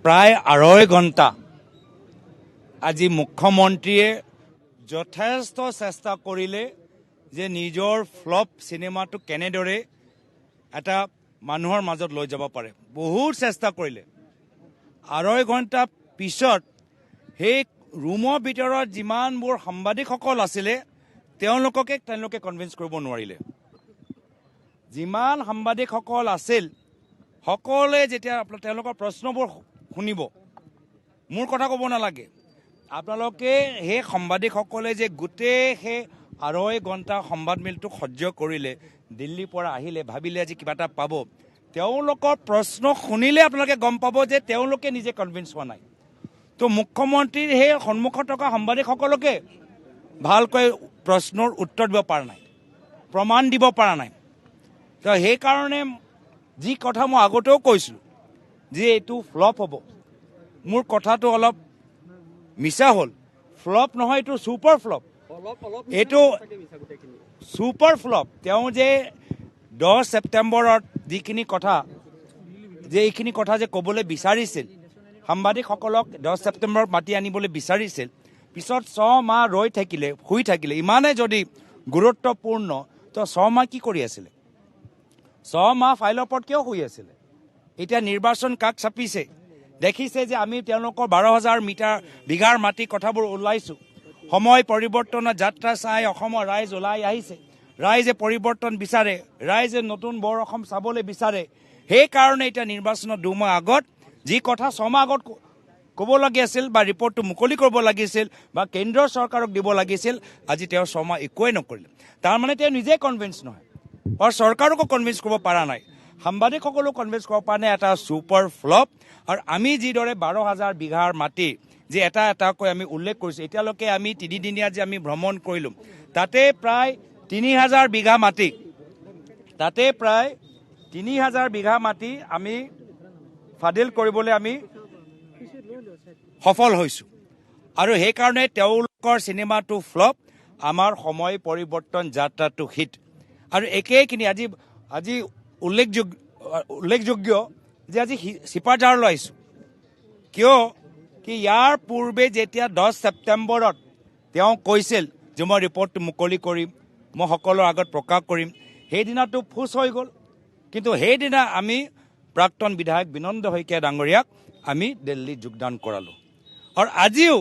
প্ৰায় 2.5 ঘণ্টা আজি মুখ্যমন্ত্ৰীয়ে যথেষ্ট চেষ্টা কৰিলে যে নিজৰ ফ্লপ চিনেমাটো কেনেদৰে এটা মানুহৰ মাজত লৈ যাব পাৰে। বহুত চেষ্টা কৰিলে। 2.5 ঘণ্টা পিছত সেই ৰুমৰ ভিতৰত যিমানবোৰ সাংবাদিকসকল আছিলে তেওঁলোকে কনভিন্স কৰিব নোৱাৰিলে। যিমান সাংবাদিকসকল আছিল সকলোৱে যেতিয়া তেওঁলোকৰ প্ৰশ্নবোৰ শুনিব, মোৰ কথা ক'ব নালাগে, আপোনালোকে সেই সাংবাদিকসকলে যে গোটেই সেই 2.5 ঘণ্টা সংবাদমেলটো সহ্য কৰিলে, দিল্লীৰ পৰা আহিলে, ভাবিলে আজি কিবা এটা পাব, তেওঁলোকৰ প্ৰশ্ন শুনিলে আপোনালোকে গম পাব যে তেওঁলোকে নিজে কনভিন্স হোৱা নাই। তো মুখ্যমন্ত্ৰীৰ সেই সন্মুখত থকা সাংবাদিকসকলকে ভালকৈ প্ৰশ্নৰ উত্তৰ দিব পৰা নাই, প্ৰমাণ দিব পৰা নাই। তো সেইকাৰণে যি কথা মই আগতেও কৈছিলোঁ যে এইটো ফ্লপ হ'ব, মোৰ কথাটো অলপ মিছা হ'ল। ফ্লপ নহয়, এইটো ছুপাৰ ফ্লপ, এইটো ছুপাৰ ফ্লপ। তেওঁ যে 10 ছেপ্টেম্বৰত যিখিনি কথা যে এইখিনি কথা যে ক'বলৈ বিচাৰিছিল, সাংবাদিকসকলক 10 ছেপ্টেম্বৰত মাতি আনিবলৈ বিচাৰিছিল, পিছত 6 মাহ শুই থাকিলে। ইমানেই যদি গুৰুত্বপূৰ্ণ, তো 6 মাহ কি কৰি আছিলে? 6 মাহ ফাইলৰ ওপৰত কিয় শুই আছিলে? এতিয়া নিৰ্বাচন কাষ চাপিছে, দেখিছে যে আমি তেওঁলোকৰ 12,000 বিঘাৰ মাটি কথাবোৰ ওলাইছোঁ। সময় পৰিৱৰ্তনৰ যাত্ৰা চাই অসমৰ ৰাইজ ওলাই আহিছে। ৰাইজে পৰিৱৰ্তন বিচাৰে, ৰাইজে নতুন বৰ অসম চাবলৈ বিচাৰে। সেইকাৰণে এতিয়া নিৰ্বাচনৰ 2 মাহ আগত যি কথা 6 মাহ আগত ক'ব লাগি আছিল বা ৰিপৰ্টটো মুকলি কৰিব লাগিছিল বা কেন্দ্ৰীয় চৰকাৰক দিব লাগিছিল, আজি তেওঁ 6 মাহ একোৱেই নকৰিলে। তাৰমানে তেওঁ নিজে কনভিন্স নহয় আৰু চৰকাৰকো কনভিন্স কৰিব পৰা নাই, সাংবাদিকসকলো কনভিন্স কৰিব পৰা নাই। এটা ছুপাৰ ফ্লপ। আৰু আমি যিদৰে 12,000 বিঘাৰ মাটি যে এটাকৈ আমি উল্লেখ কৰিছোঁ, এতিয়ালৈকে আমি 3 দিনীয়া যে আমি ভ্ৰমণ কৰিলোঁ, তাতে প্ৰায় 3,000 বিঘা মাটি আমি ফাদিল কৰিবলৈ আমি সফল হৈছোঁ। আৰু সেইকাৰণে তেওঁলোকৰ চিনেমাটো ফ্লপ, আমাৰ সময় পৰিৱৰ্তন যাত্ৰাটো হিট। আৰু একেইখিনি আজি উল্লেখযোগ্য যে আজি চিপাঝাৰলৈ আহিছোঁ। কিয় কি ইয়াৰ পূৰ্বে যেতিয়া 10 ছেপ্টেম্বৰত তেওঁ কৈছিল যে মই ৰিপৰ্টটো মুকলি কৰিম, মই সকলোৰ আগত প্ৰকাশ কৰিম, সেইদিনাটো ফুচ হৈ গ'ল। কিন্তু সেইদিনা আমি প্ৰাক্তন বিধায়ক বিনন্দ শইকীয়া ডাঙৰীয়াক আমি দিল্লীত যোগদান কৰালোঁ। আৰু আজিও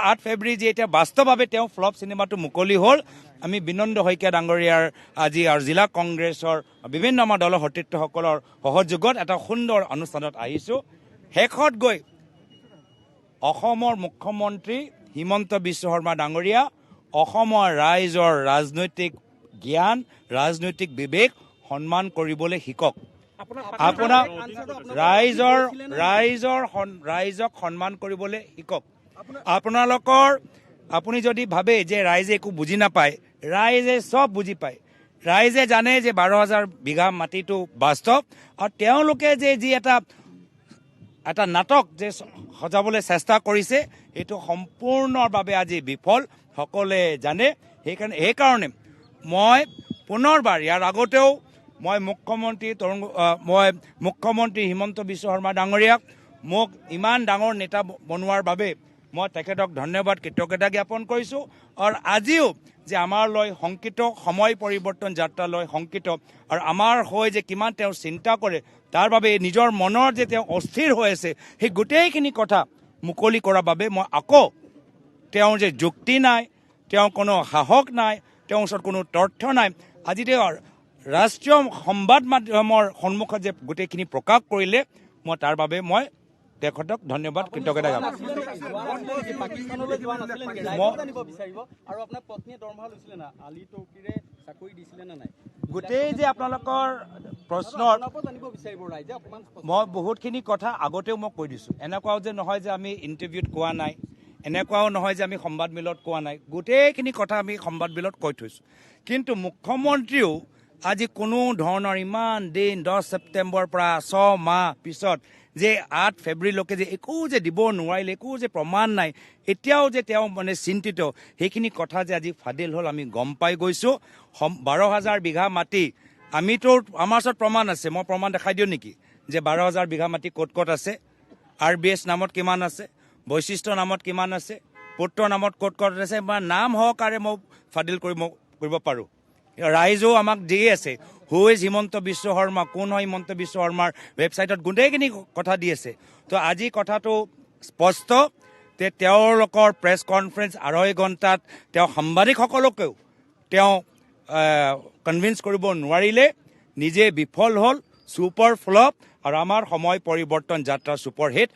8 ফেব্ৰুৱাৰী যে এতিয়া বাস্তৱভাৱে তেওঁ ফ্লপ চিনেমাটো মুকলি হ'ল, আমি বিনন্দ শইকীয়া ডাঙৰীয়াৰ আজি আৰু জিলা কংগ্ৰেছৰ বিভিন্ন আমাৰ দলৰ সতীৰ্থসকলৰ সহযোগত এটা সুন্দৰ অনুষ্ঠানত আহিছোঁ। শেষত গৈ অসমৰ মুখ্যমন্ত্ৰী হিমন্ত বিশ্ব শৰ্মা ডাঙৰীয়া অসমৰ ৰাইজৰ ৰাজনৈতিক জ্ঞান, ৰাজনৈতিক বিবেক সন্মান কৰিবলৈ শিকক। আপোনাক ৰাইজক সন্মান কৰিবলৈ শিকক। আপুনি যদি ভাবে যে ৰাইজে একো বুজি নাপায়, ৰাইজে চব বুজি পায়। ৰাইজে জানে যে 12,000 বিঘা মাটিটো বাস্তৱ, আৰু তেওঁলোকে যে যি এটা নাটক যে সজাবলৈ চেষ্টা কৰিছে, এইটো সম্পূৰ্ণভাৱে আজি বিফল, সকলোৱে জানে। সেইকাৰণে মই পুনৰবাৰ ইয়াৰ আগতেও মই মুখ্যমন্ত্ৰী হিমন্ত বিশ্ব শৰ্মা ডাঙৰীয়াক মোক ইমান ডাঙৰ নেতা বনোৱাৰ বাবে মই তেখেতক ধন্যবাদ, কৃতজ্ঞতা জ্ঞাপন কৰিছোঁ। আৰু আজিও যে আমাৰলৈ শংকিত, সময় পৰিৱৰ্তন যাত্ৰালৈ শংকিত, আৰু আমাৰ হৈ যে কিমান তেওঁ চিন্তা কৰে, তাৰ বাবে নিজৰ মনৰ যে তেওঁ অস্থিৰ হৈ আছে, সেই গোটেইখিনি কথা মুকলি কৰাৰ বাবে মই আকৌ তেওঁৰ যে যুক্তি নাই, তেওঁ কোনো সাহস নাই, তেওঁৰ ওচৰত কোনো তথ্য নাই, আজি তেওঁ ৰাষ্ট্ৰীয় সংবাদ মাধ্যমৰ সন্মুখত যে গোটেইখিনি প্ৰকাশ কৰিলে, মই তাৰ বাবে মই তেখেতক ধন্যবাদ, কৃতজ্ঞতা জ্ঞাপন। গোটেই যে আপোনালোকৰ প্ৰশ্নৰ মই বহুতখিনি কথা আগতেও মই কৈ দিছোঁ। এনেকুৱাও যে নহয় যে আমি ইণ্টাৰভিউত কোৱা নাই, এনেকুৱাও নহয় যে আমি সংবাদমেলত কোৱা নাই, গোটেইখিনি কথা আমি সংবাদমেলত কৈ থৈছোঁ। কিন্তু মুখ্যমন্ত্ৰীও আজি কোনো ধৰণৰ ইমান দিন 10 ছেপ্টেম্বৰৰ পৰা 6 মাহ পিছত যে 8 ফেব্ৰুৱাৰীলৈকে যে একো যে দিব নোৱাৰিলে, একো যে প্ৰমাণ নাই, এতিয়াও যে তেওঁ মানে চিন্তিত, সেইখিনি কথা যে আজি ফাদিল হ'ল আমি গম পাই গৈছোঁ। 12,000 বিঘা মাটি আমাৰ ওচৰত প্ৰমাণ আছে, মই প্ৰমাণ দেখাই দিওঁ নেকি যে 12,000 বিঘা মাটি ক'ত আছে? RBS নামত কিমান আছে, বৈশিষ্ট্য নামত কিমান আছে, পুত্ৰ নামত ক'ত ক'ত আছে, বা নাম সহকাৰে মই ফাদিল কৰিব পাৰোঁ। ৰাইজেও আমাক দি আছে, হু ইজ হিমন্ত বিশ্ব শৰ্মা, কোন হয় হিমন্ত বিশ্ব শৰ্মাৰ ৱেবছাইটত গোটেইখিনি কথা দি আছে। তো আজি কথাটো স্পষ্ট যে তেওঁলোকৰ প্ৰেছ কনফাৰেন্স 2.5 ঘণ্টাত তেওঁ সাংবাদিকসকলকেও তেওঁ কনভিন্স কৰিব নোৱাৰিলে, নিজে বিফল হ'ল, ছুপাৰ ফ্লপ, আৰু আমাৰ সময় পৰিৱৰ্তন যাত্ৰা ছুপাৰ হিট।